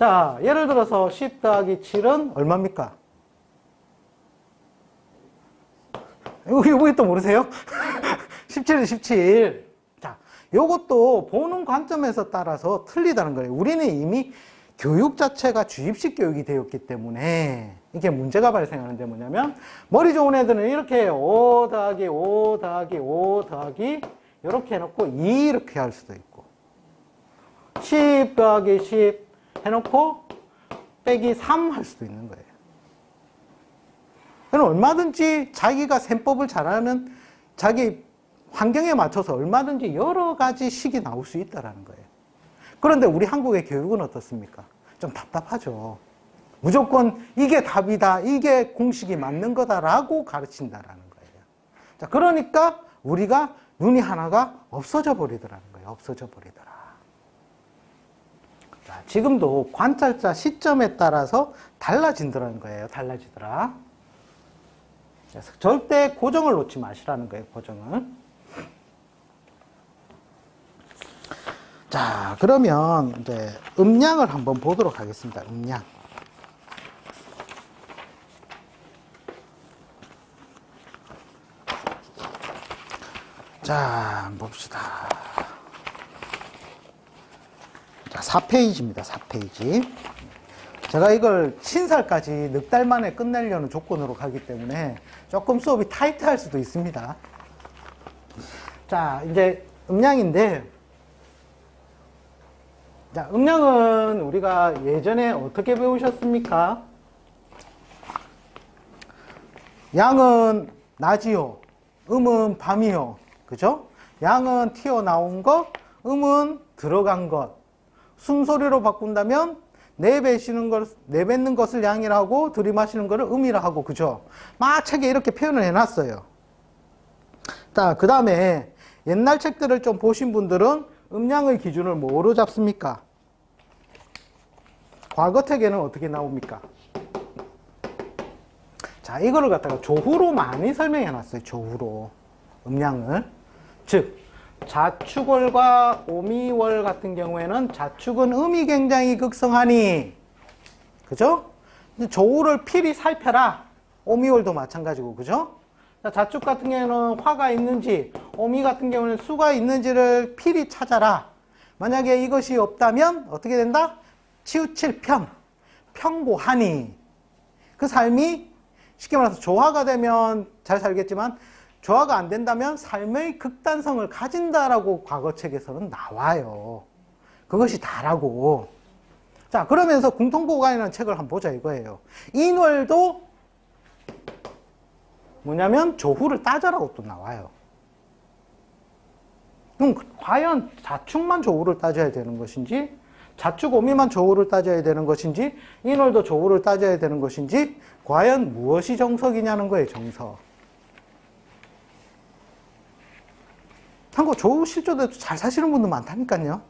자, 예를 들어서 10 더하기 7은 얼마입니까? 이거 또 모르세요? 17은 17. 자, 요것도 보는 관점에서 따라서 틀리다는 거예요. 우리는 이미 교육 자체가 주입식 교육이 되었기 때문에 이게 문제가 발생하는데 뭐냐면 머리 좋은 애들은 이렇게 5 더하기 5 더하기 5 더하기 이렇게 해놓고 2 이렇게 할 수도 있고 10 더하기 10 해놓고 빼기 3 할 수도 있는 거예요. 그럼 얼마든지 자기가 셈법을 잘하는 자기 환경에 맞춰서 얼마든지 여러 가지 식이 나올 수 있다는 거예요. 그런데 우리 한국의 교육은 어떻습니까? 좀 답답하죠. 무조건 이게 답이다, 이게 공식이 맞는 거다라고 가르친다라는 거예요. 자, 그러니까 우리가 눈이 하나가 없어져 버리더라는 거예요. 없어져 버리더라. 자, 지금도 관찰자 시점에 따라서 달라진다는 거예요. 달라지더라. 그래서 절대 고정을 놓지 마시라는 거예요. 고정을. 자, 그러면 이제 음량을 한번 보도록 하겠습니다. 음량. 자, 한번 봅시다. 자, 4페이지입니다. 4페이지. 제가 이걸 신살까지 넉 달 만에 끝내려는 조건으로 가기 때문에 조금 수업이 타이트할 수도 있습니다. 자, 이제 음량인데, 자, 음량은 우리가 예전에 어떻게 배우셨습니까? 양은 낮이요, 음은 밤이요. 그죠? 양은 튀어나온 것, 음은 들어간 것. 숨소리로 바꾼다면 내뱉는 것을 양이라고 들이마시는 것을 음이라 하고, 그죠? 막 책에 이렇게 표현을 해놨어요. 자, 그 다음에 옛날 책들을 좀 보신 분들은 음량의 기준을 뭐로 잡습니까? 과거 책에는 어떻게 나옵니까? 자, 이거를 갖다가 조후로 많이 설명해 놨어요. 조후로. 음량을. 즉, 자축월과 오미월 같은 경우에는 자축은 음이 굉장히 극성하니, 그죠? 조후를 필히 살펴라. 오미월도 마찬가지고, 그죠? 자축 같은 경우에는 화가 있는지, 오미 같은 경우는 수가 있는지를 필히 찾아라. 만약에 이것이 없다면 어떻게 된다? 치우칠 평고하니. 그 삶이 쉽게 말해서 조화가 되면 잘 살겠지만 조화가 안 된다면 삶의 극단성을 가진다라고 과거책에서는 나와요. 그것이 다라고. 자, 그러면서 궁통보관이라는 책을 한번 보자 이거예요. 인월도 뭐냐면 조후를 따져라고 또 나와요. 그럼 과연 자축만 조후를 따져야 되는 것인지, 자축 오미만 조후를 따져야 되는 것인지, 인월도 조후를 따져야 되는 것인지, 과연 무엇이 정석이냐는 거예요. 정석. 한국 조후 실조대도 잘 사시는 분들 많다니까요.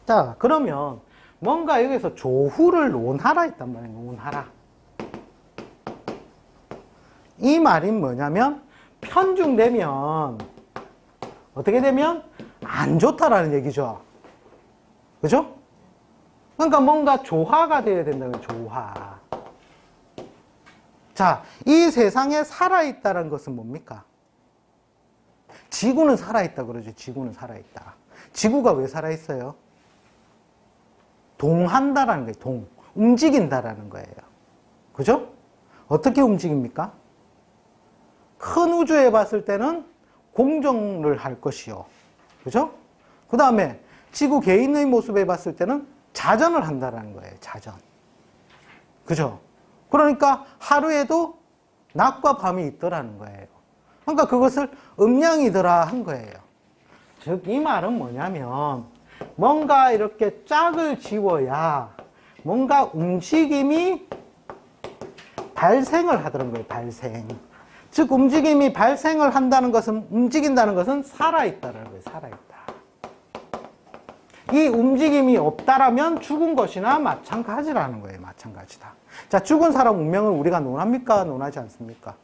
자, 그러면 뭔가 여기서 조후를 논하라 했단 말이에요. 논하라. 이 말이 뭐냐면 편중되면 어떻게 되면 안 좋다라는 얘기죠. 그죠? 그러니까 뭔가 조화가 되어야 된다는 거예요. 조화. 자, 이 세상에 살아있다는 것은 뭡니까? 지구는 살아있다 그러죠. 지구는 살아있다. 지구가 왜 살아있어요? 동한다라는 거예요. 움직인다라는 거예요. 그죠? 어떻게 움직입니까? 큰 우주에 봤을 때는 공정을 할 것이요. 그죠? 그 다음에 지구 개인의 모습에 봤을 때는 자전을 한다라는 거예요. 자전. 그죠? 그러니까 하루에도 낮과 밤이 있더라는 거예요. 그러니까 그것을 음량이더라 한 거예요. 즉, 이 말은 뭐냐면 뭔가 이렇게 짝을 지워야 뭔가 움직임이 발생을 하더라는 거예요. 발생. 즉, 움직임이 발생을 한다는 것은, 움직인다는 것은 살아있다는 거예요. 살아있다. 이 움직임이 없다라면 죽은 것이나 마찬가지라는 거예요. 마찬가지다. 자, 죽은 사람 운명을 우리가 논합니까? 논하지 않습니까?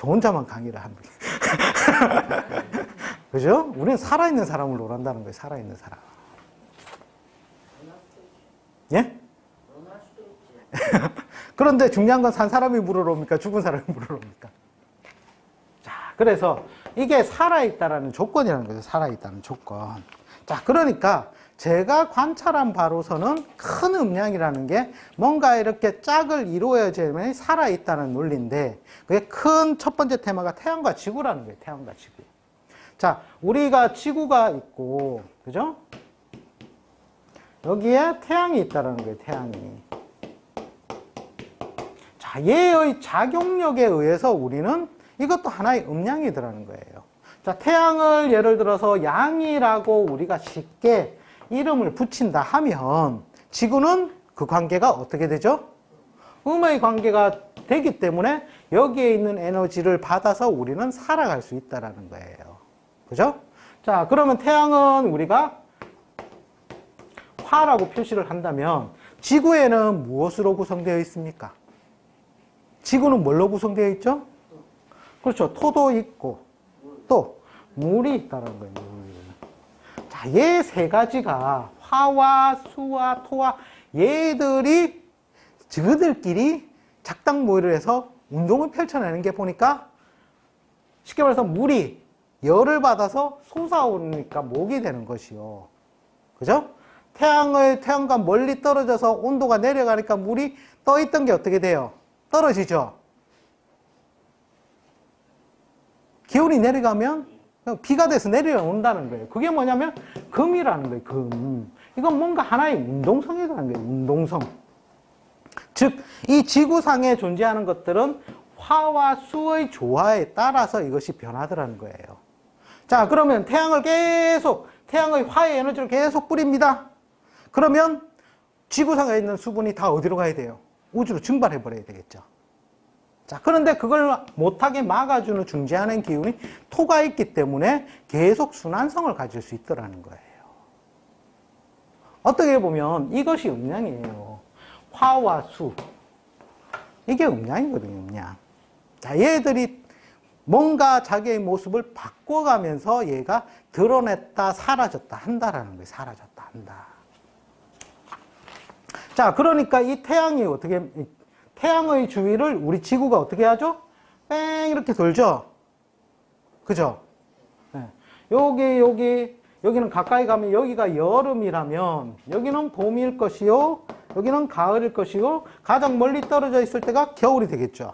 저 혼자만 강의를 하는 거예요. 그죠? 우리는 살아있는 사람을 논한다는 거예요. 살아있는 사람. 예? 그런데 중요한 건 산 사람이 물으러 옵니까? 죽은 사람이 물으러 옵니까? 자, 그래서 이게 살아있다라는 조건이라는 거죠. 살아있다는 조건. 자, 그러니까 제가 관찰한 바로서는 큰 음량이라는 게 뭔가 이렇게 짝을 이루어야지만 살아있다는 논리인데, 그게 큰 첫 번째 테마가 태양과 지구라는 거예요. 태양과 지구. 자, 우리가 지구가 있고, 그죠? 여기에 태양이 있다는 거예요. 태양이. 자, 얘의 작용력에 의해서 우리는 이것도 하나의 음량이더라는 거예요. 자, 태양을 예를 들어서 양이라고 우리가 쉽게 이름을 붙인다 하면 지구는 그 관계가 어떻게 되죠? 음의 관계가 되기 때문에 여기에 있는 에너지를 받아서 우리는 살아갈 수 있다는 거예요. 그죠? 자, 그러면 태양은 우리가 화라고 표시를 한다면 지구에는 무엇으로 구성되어 있습니까? 지구는 뭘로 구성되어 있죠? 그렇죠. 토도 있고 또 물이 있다는 거예요. 물. 자, 얘 세 가지가 화와 수와 토와 얘들이 저들끼리 작당 모의를 해서 운동을 펼쳐내는 게 보니까 쉽게 말해서 물이 열을 받아서 솟아오르니까 목이 되는 것이요. 그죠? 태양과 멀리 떨어져서 온도가 내려가니까 물이 떠있던 게 어떻게 돼요? 떨어지죠? 기온이 내려가면 비가 돼서 내려온다는 거예요. 그게 뭐냐면 금이라는 거예요. 금. 이건 뭔가 하나의 운동성이라는 거예요. 운동성. 즉, 이 지구상에 존재하는 것들은 화와 수의 조화에 따라서 이것이 변하더라는 거예요. 자, 그러면 태양의 화의 에너지를 계속 뿌립니다. 그러면 지구상에 있는 수분이 다 어디로 가야 돼요? 우주로 증발해 버려야 되겠죠. 자, 그런데 그걸 못하게 막아주는 중재하는 기운이 토가 있기 때문에 계속 순환성을 가질 수 있더라는 거예요. 어떻게 보면 이것이 음량이에요. 화와 수. 이게 음량이거든요, 음량. 자, 얘들이 뭔가 자기의 모습을 바꿔가면서 얘가 드러냈다, 사라졌다 한다라는 거예요. 사라졌다 한다. 자, 그러니까 이 태양의 주위를 우리 지구가 어떻게 하죠? 뺑 이렇게 돌죠? 그죠? 네. 여기는 가까이 가면 여기가 여름이라면 여기는 봄일 것이요, 여기는 가을일 것이요, 가장 멀리 떨어져 있을 때가 겨울이 되겠죠?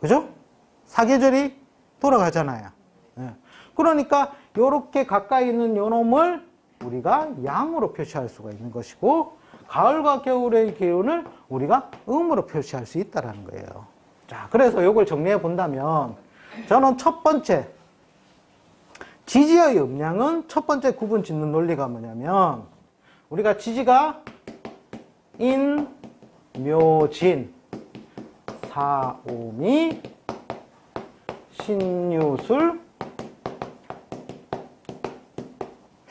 그죠? 사계절이 돌아가잖아요. 네. 그러니까 이렇게 가까이 있는 요 놈을 우리가 양으로 표시할 수가 있는 것이고, 가을과 겨울의 기온을 우리가 음으로 표시할 수 있다는 거예요. 자, 그래서 이걸 정리해 본다면 저는 첫 번째 지지의 음량은 첫 번째 구분 짓는 논리가 뭐냐면, 우리가 지지가 인, 묘, 진, 사오미, 신유술,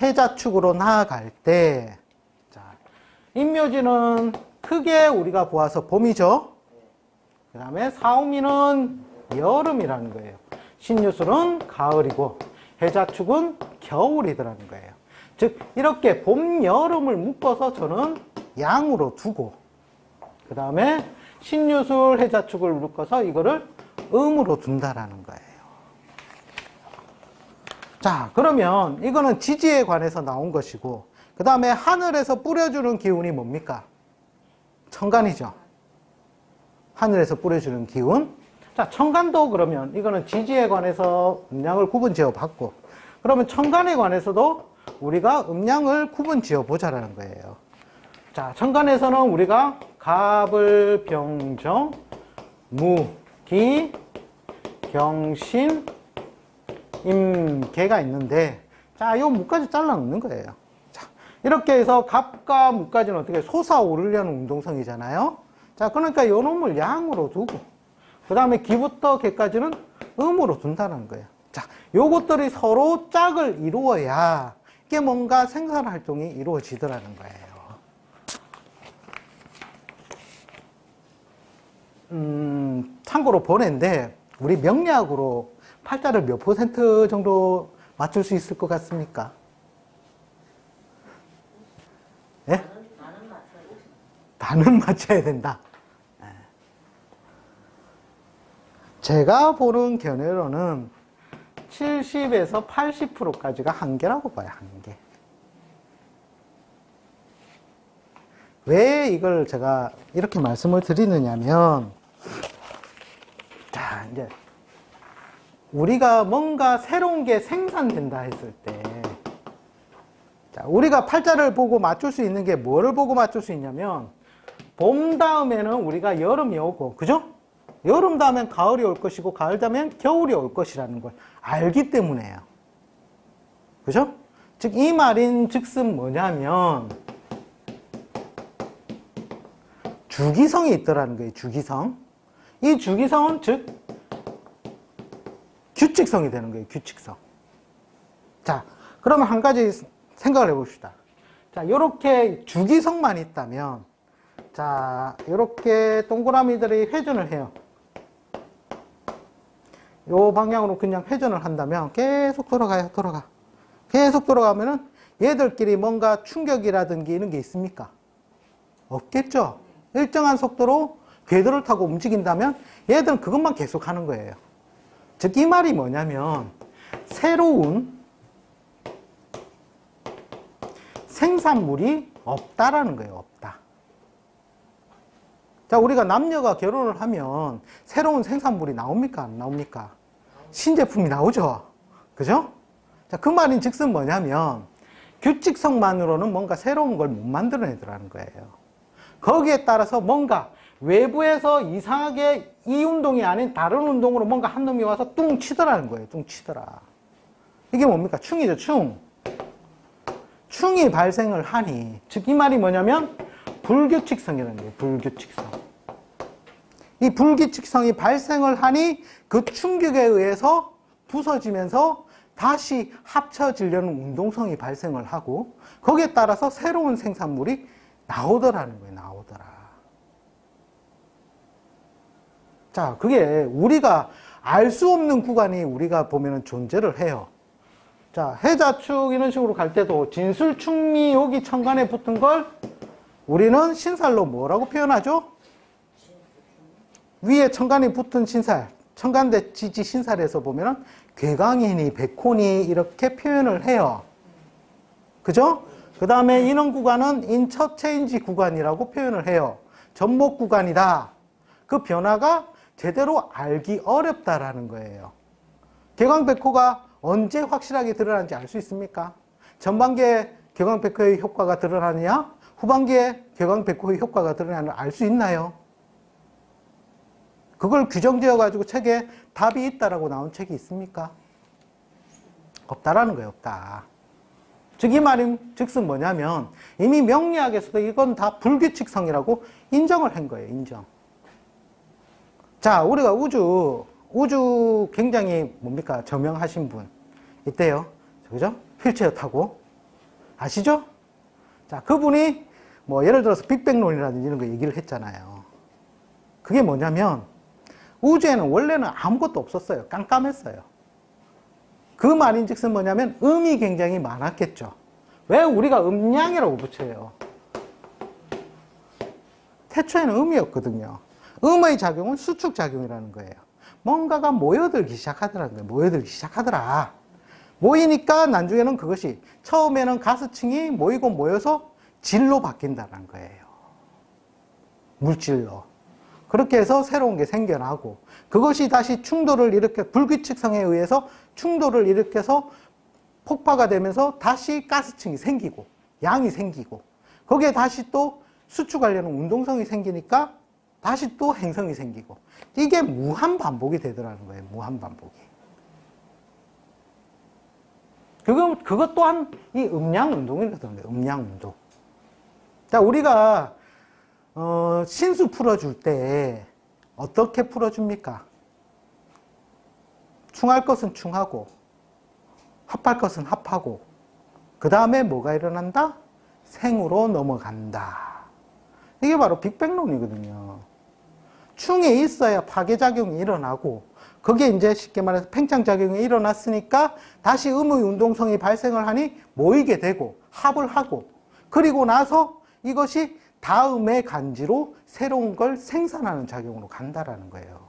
해자축으로 나아갈 때, 자, 인묘지는 크게 우리가 보아서 봄이죠. 그 다음에 사오미는 여름이라는 거예요. 신유술은 가을이고 해자축은 겨울이더라는 거예요. 즉 이렇게 봄, 여름을 묶어서 저는 양으로 두고, 그 다음에 신유술, 해자축을 묶어서 이거를 음으로 둔다라는 거예요. 자, 그러면 이거는 지지에 관해서 나온 것이고, 그 다음에 하늘에서 뿌려주는 기운이 뭡니까? 천간이죠. 하늘에서 뿌려주는 기운. 자, 천간도 그러면 이거는 지지에 관해서 음량을 구분 지어 봤고, 그러면 천간에 관해서도 우리가 음량을 구분 지어 보자라는 거예요. 자, 천간에서는 우리가 갑을, 병정, 무, 기, 경신, 임계가 있는데, 자, 요 무까지 잘라 놓는 거예요. 자, 이렇게 해서 갑과 무까지는 어떻게 솟아오르려는 운동성이잖아요. 자, 그러니까 요 놈을 양으로 두고, 그 다음에 기부터 개까지는 음으로 둔다는 거예요. 자, 요것들이 서로 짝을 이루어야 이게 뭔가 생산 활동이 이루어지더라는 거예요. 참고로 보내인데 우리 명리학으로 팔자를 몇 % 정도 맞출 수 있을 것 같습니까? 예? 반은 맞춰야 된다. 제가 보는 견해로는 70에서 80%까지가 한계라고 봐요, 한계. 왜 이걸 제가 이렇게 말씀을 드리느냐면, 자, 이제, 우리가 뭔가 새로운 게 생산된다 했을 때, 자, 우리가 팔자를 보고 맞출 수 있는 게 뭐를 보고 맞출 수 있냐면, 봄 다음에는 우리가 여름이 오고, 그죠? 여름 다음엔 가을이 올 것이고, 가을 다음엔 겨울이 올 것이라는 걸 알기 때문에요. 그죠? 즉, 이 말인 즉슨 뭐냐면, 주기성이 있더라는 거예요, 주기성. 이 주기성은 즉, 규칙성이 되는 거예요, 규칙성. 자, 그러면 한 가지 생각을 해봅시다. 자, 요렇게 주기성만 있다면, 자, 요렇게 동그라미들이 회전을 해요. 요 방향으로 그냥 회전을 한다면 계속 돌아가요, 돌아가. 계속 돌아가면은 얘들끼리 뭔가 충격이라든지 이런 게 있습니까? 없겠죠? 일정한 속도로 궤도를 타고 움직인다면 얘들은 그것만 계속 하는 거예요. 즉, 이 말이 뭐냐면 새로운 생산물이 없다라는 거예요, 없다. 자, 우리가 남녀가 결혼을 하면 새로운 생산물이 나옵니까? 안 나옵니까? 신제품이 나오죠? 그죠? 자, 그 말인 즉슨 뭐냐면 규칙성만으로는 뭔가 새로운 걸 못 만들어내더라는 거예요. 거기에 따라서 뭔가 외부에서 이상하게 이 운동이 아닌 다른 운동으로 뭔가 한 놈이 와서 뚱 치더라는 거예요. 뚱 치더라. 이게 뭡니까? 충이죠, 충. 충이 발생을 하니, 즉 이 말이 뭐냐면 불규칙성이라는 거예요. 불규칙성. 이 불규칙성이 발생을 하니 그 충격에 의해서 부서지면서 다시 합쳐지려는 운동성이 발생을 하고 거기에 따라서 새로운 생산물이 나오더라는 거예요. 나오더라. 자, 그게 우리가 알 수 없는 구간이 우리가 보면은 존재를 해요. 자, 해자축 이런 식으로 갈 때도 진술, 충미, 여기 천간에 붙은 걸 우리는 신살로 뭐라고 표현하죠? 위에 천간에 붙은 신살, 천간대지지 신살에서 보면은 괴강이니 백호니 이렇게 표현을 해요. 그죠? 그 다음에 이런 구간은 인처체인지 구간이라고 표현을 해요. 접목 구간이다. 그 변화가 제대로 알기 어렵다라는 거예요. 개광백호가 언제 확실하게 드러나는지 알 수 있습니까? 전반기에 개광백호의 효과가 드러나느냐? 후반기에 개광백호의 효과가 드러나느냐 알 수 있나요? 그걸 규정지어가지고 책에 답이 있다라고 나온 책이 있습니까? 없다라는 거예요, 없다. 즉, 이 말인 즉슨 뭐냐면 이미 명리학에서도 이건 다 불규칙성이라고 인정을 한 거예요, 인정. 자, 우리가 우주 굉장히 뭡니까? 저명하신 분 있대요. 그죠? 휠체어 타고. 아시죠? 자, 그분이 뭐 예를 들어서 빅뱅론이라든지 이런 거 얘기를 했잖아요. 그게 뭐냐면 우주에는 원래는 아무것도 없었어요. 깜깜했어요. 그 말인 즉슨 뭐냐면 음이 굉장히 많았겠죠. 왜 우리가 음양이라고 붙여요? 태초에는 음이었거든요. 음의 작용은 수축작용이라는 거예요. 뭔가가 모여들기 시작하더라는 거예요. 모여들기 시작하더라. 모이니까 나중에는 그것이 처음에는 가스층이 모이고 모여서 질로 바뀐다는 거예요. 물질로. 그렇게 해서 새로운 게 생겨나고 그것이 다시 충돌을 일으켜 불규칙성에 의해서 충돌을 일으켜서 폭파가 되면서 다시 가스층이 생기고 양이 생기고 거기에 다시 또 수축하려는 운동성이 생기니까 다시 또 행성이 생기고 이게 무한 반복이 되더라는 거예요. 무한 반복이. 그것 또한 이 음양 운동이라는 거예요. 음양 운동. 자, 우리가 신수 풀어줄 때 어떻게 풀어줍니까? 충할 것은 충하고 합할 것은 합하고 그 다음에 뭐가 일어난다? 생으로 넘어간다. 이게 바로 빅뱅론이거든요. 충에 있어야 파괴작용이 일어나고, 그게 이제 쉽게 말해서 팽창작용이 일어났으니까 다시 음의 운동성이 발생을 하니 모이게 되고 합을 하고, 그리고 나서 이것이 다음의 간지로 새로운 걸 생산하는 작용으로 간다라는 거예요.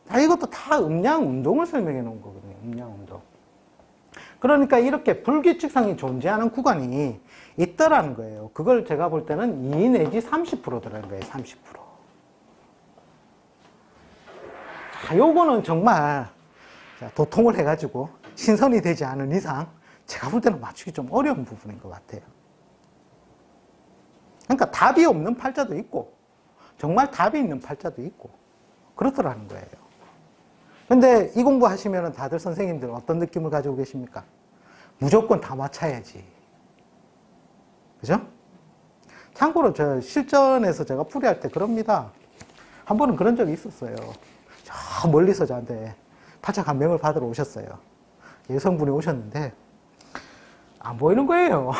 자, 이것도 다 음양 운동을 설명해 놓은 거거든요. 음양 운동. 그러니까 이렇게 불규칙성이 존재하는 구간이 있다라는 거예요. 그걸 제가 볼 때는 2 내지 30%더라는 거예요. 30%. 자, 요거는 정말 도통을 해가지고 신선이 되지 않은 이상 제가 볼 때는 맞추기 좀 어려운 부분인 것 같아요. 그러니까 답이 없는 팔자도 있고 정말 답이 있는 팔자도 있고 그렇더라는 거예요. 근데 이 공부 하시면 다들 선생님들 어떤 느낌을 가지고 계십니까? 무조건 다 맞춰야지. 그죠? 참고로 저 실전에서 제가 풀이할 때 그럽니다. 한 번은 그런 적이 있었어요. 저 멀리서 저한테 팔자 감명을 받으러 오셨어요. 여성분이 오셨는데 안 보이는 거예요.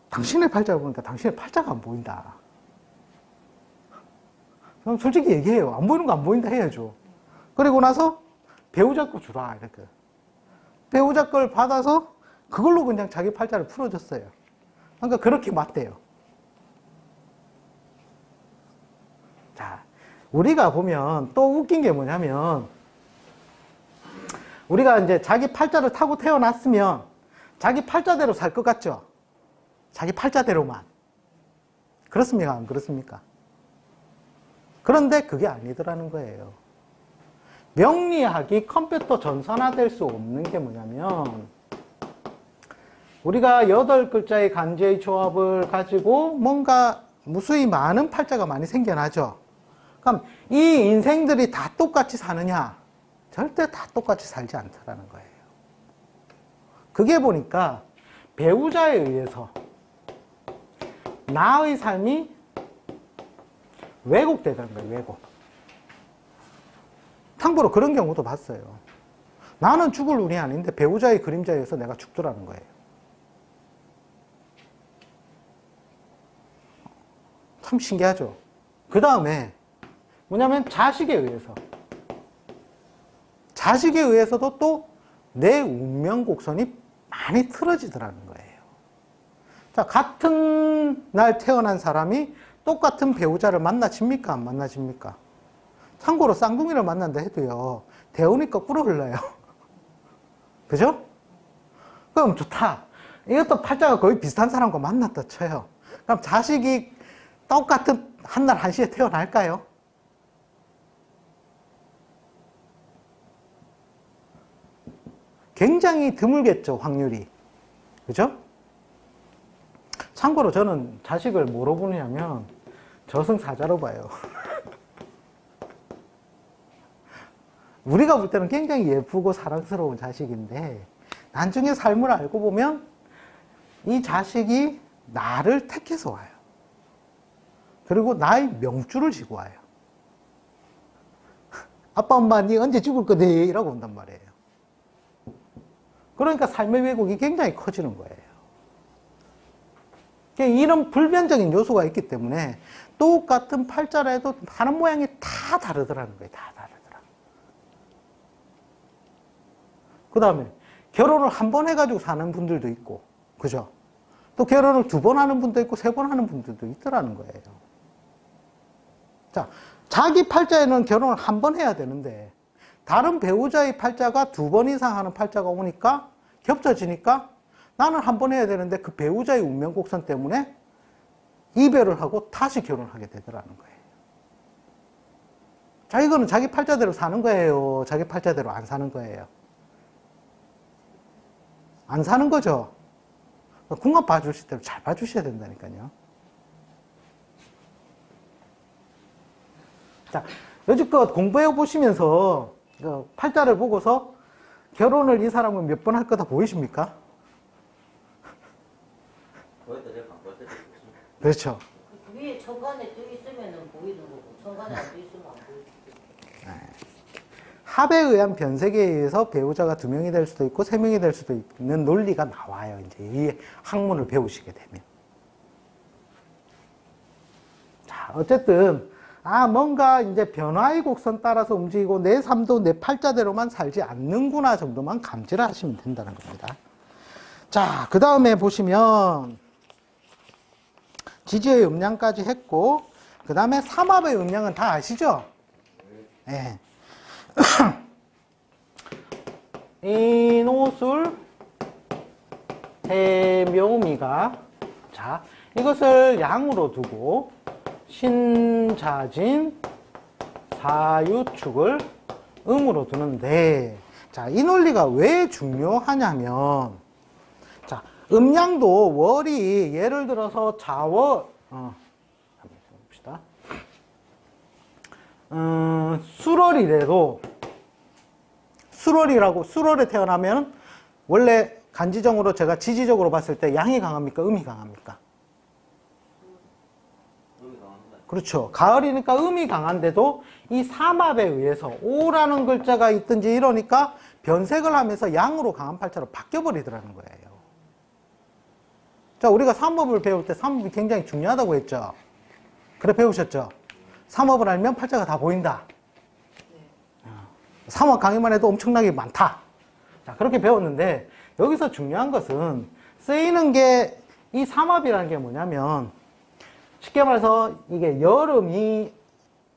당신의 팔자를 보니까 당신의 팔자가 안 보인다. 그럼 솔직히 얘기해요. 안 보이는 거 안 보인다 해야죠. 그리고 나서 배우자 거 주라 이렇게. 배우자 걸 받아서 그걸로 그냥 자기 팔자를 풀어줬어요. 그러니까 그렇게 맞대요. 자, 우리가 보면 또 웃긴 게 뭐냐면 우리가 이제 자기 팔자를 타고 태어났으면 자기 팔자대로 살 것 같죠? 자기 팔자대로만. 그렇습니까? 안 그렇습니까? 그런데 그게 아니더라는 거예요. 명리학이 컴퓨터 전산화될 수 없는 게 뭐냐면 우리가 8글자의 간지의 조합을 가지고 뭔가 무수히 많은 팔자가 많이 생겨나죠. 그럼 이 인생들이 다 똑같이 사느냐? 절대 다 똑같이 살지 않다라는 거예요. 그게 보니까 배우자에 의해서 나의 삶이 왜곡되는 거예요. 왜곡. 참고로 그런 경우도 봤어요. 나는 죽을 운이 아닌데 배우자의 그림자에 의해서 내가 죽더라는 거예요. 참 신기하죠. 그 다음에 뭐냐면 자식에 의해서. 자식에 의해서도 또 내 운명 곡선이 많이 틀어지더라는 거예요. 자, 같은 날 태어난 사람이 똑같은 배우자를 만나집니까? 안 만나집니까? 참고로 쌍둥이를 만난다 해도요, 대운이 거꾸로 흘러요. 그죠? 그럼 좋다. 이것도 팔자가 거의 비슷한 사람과 만났다 쳐요. 그럼 자식이 똑같은 한날 한시에 태어날까요? 굉장히 드물겠죠, 확률이. 그죠? 참고로 저는 자식을 뭐로 보느냐면 저승사자로 봐요. 우리가 볼 때는 굉장히 예쁘고 사랑스러운 자식인데 나중에 삶을 알고 보면 이 자식이 나를 택해서 와요. 그리고 나의 명주를 지고 와요. 아빠 엄마 니 언제 죽을 거니? 이라고 온단 말이에요. 그러니까 삶의 왜곡이 굉장히 커지는 거예요. 이런 불변적인 요소가 있기 때문에 똑같은 팔자라 해도 하는 모양이 다 다르더라는 거예요. 다 다르더라. 그 다음에 결혼을 한 번 해가지고 사는 분들도 있고, 그죠? 또 결혼을 2번 하는 분도 있고 3번 하는 분들도 있더라는 거예요. 자, 자기 팔자에는 결혼을 한 번 해야 되는데 다른 배우자의 팔자가 2번 이상 하는 팔자가 오니까 겹쳐지니까 나는 한 번 해야 되는데 그 배우자의 운명 곡선 때문에 이별을 하고 다시 결혼을 하게 되더라는 거예요. 자, 이거는 자기 팔자대로 사는 거예요? 자기 팔자대로 안 사는 거예요? 안 사는 거죠? 궁합 봐주실 때로 잘 봐주셔야 된다니까요. 자, 여지껏 공부해 보시면서 팔자를 보고서 결혼을 이 사람은 몇 번 할 거다 보이십니까? 그렇죠. 위에 천간에 떠 있으면 보이는 거고 천간에 안 떠 있으면 안 보이죠. 합에 의한 변색에 의해서 배우자가 2명이 될 수도 있고 3명이 될 수도 있는 논리가 나와요. 이제 이 학문을 배우시게 되면. 자, 어쨌든 뭔가 이제 변화의 곡선 따라서 움직이고 내 삶도 내 팔자대로만 살지 않는구나 정도만 감지를 하시면 된다는 겁니다. 자, 그 다음에 보시면 지지의 음량까지 했고, 그 다음에 삼합의 음량은 다 아시죠? 네. 인호술 해묘미가, 자, 이것을 양으로 두고 신자진 사유축을 음으로 두는데, 자, 이 논리가 왜 중요하냐면, 자, 음양도 월이 예를 들어서 자월, 봅시다. 수월이래도, 수월에 태어나면 원래 간지정으로 제가 지지적으로 봤을 때 양이 강합니까? 음이 강합니까? 그렇죠. 가을이니까 음이 강한데도 이 삼합에 의해서 오라는 글자가 있든지 이러니까 변색을 하면서 양으로 강한 팔자로 바뀌어버리더라는 거예요. 자, 우리가 삼합을 배울 때 삼합이 굉장히 중요하다고 했죠. 그래 배우셨죠? 삼합을 알면 팔자가 다 보인다. 삼합 강의만 해도 엄청나게 많다. 자, 그렇게 배웠는데 여기서 중요한 것은 쓰이는 게 이 삼합이라는 게 뭐냐면 쉽게 말해서 이게 여름이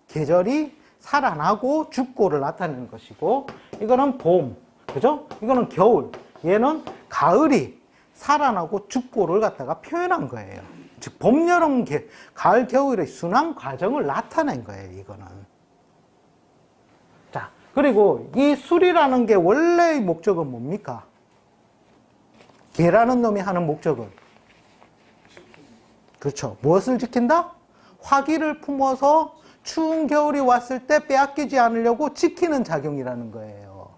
계절이 살아나고 죽고를 나타내는 것이고, 이거는 봄, 그죠? 이거는 겨울, 얘는 가을이 살아나고 죽고를 갖다가 표현한 거예요. 즉 봄, 여름, 가을, 겨울의 순환 과정을 나타낸 거예요, 이거는. 자, 그리고 이 술이라는 게 원래의 목적은 뭡니까? 개라는 놈이 하는 목적은, 그렇죠. 무엇을 지킨다? 화기를 품어서 추운 겨울이 왔을 때 빼앗기지 않으려고 지키는 작용이라는 거예요.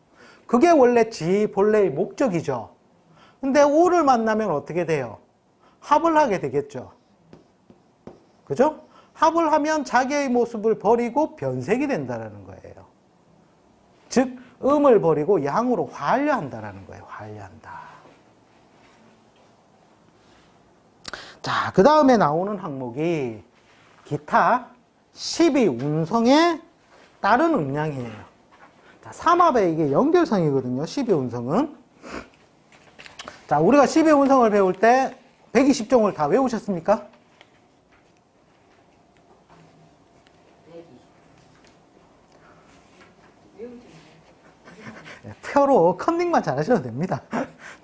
그게 원래 지 본래의 목적이죠. 근데 오를 만나면 어떻게 돼요? 합을 하게 되겠죠. 그죠? 합을 하면 자기의 모습을 버리고 변색이 된다는 거예요. 즉 음을 버리고 양으로 화려한다는 거예요. 화려한다. 자, 그 다음에 나오는 항목이 기타 12운성에 따른 음량이에요. 자, 삼합의 이게 연결성이거든요. 12운성은. 자, 우리가 12운성을 배울 때 120종을 다 외우셨습니까? 표로 컨닝만 잘하셔도 됩니다.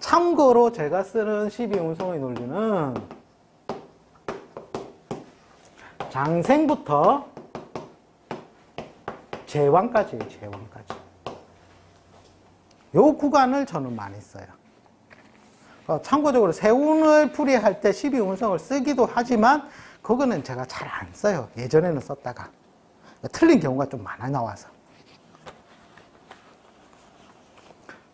참고로 제가 쓰는 12운성의 논리는 장생부터 제왕까지예요. 제왕까지. 요 구간을 저는 많이 써요. 참고적으로 세운을 풀이할 때 12운성을 쓰기도 하지만 그거는 제가 잘 안 써요. 예전에는 썼다가. 틀린 경우가 좀 많아 나와서.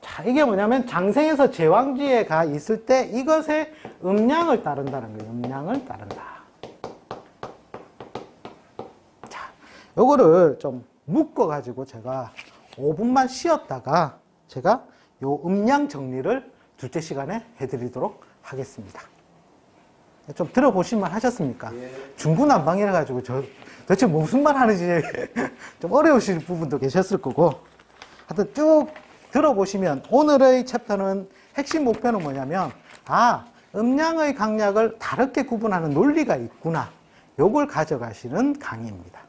자, 이게 뭐냐면 장생에서 제왕지에 가 있을 때 이것의 음량을 따른다는 거예요. 음량을 따른다. 요거를 좀 묶어가지고 제가 5분만 쉬었다가 제가 요 음량 정리를 둘째 시간에 해드리도록 하겠습니다. 좀 들어보실만 하셨습니까? 예. 중구난방이라 가지고 도대체 무슨 말 하는지 좀 어려우실 부분도 계셨을 거고, 하여튼 쭉 들어보시면 오늘의 챕터는 핵심 목표는 뭐냐면, 음량의 강약을 다르게 구분하는 논리가 있구나, 요걸 가져가시는 강의입니다.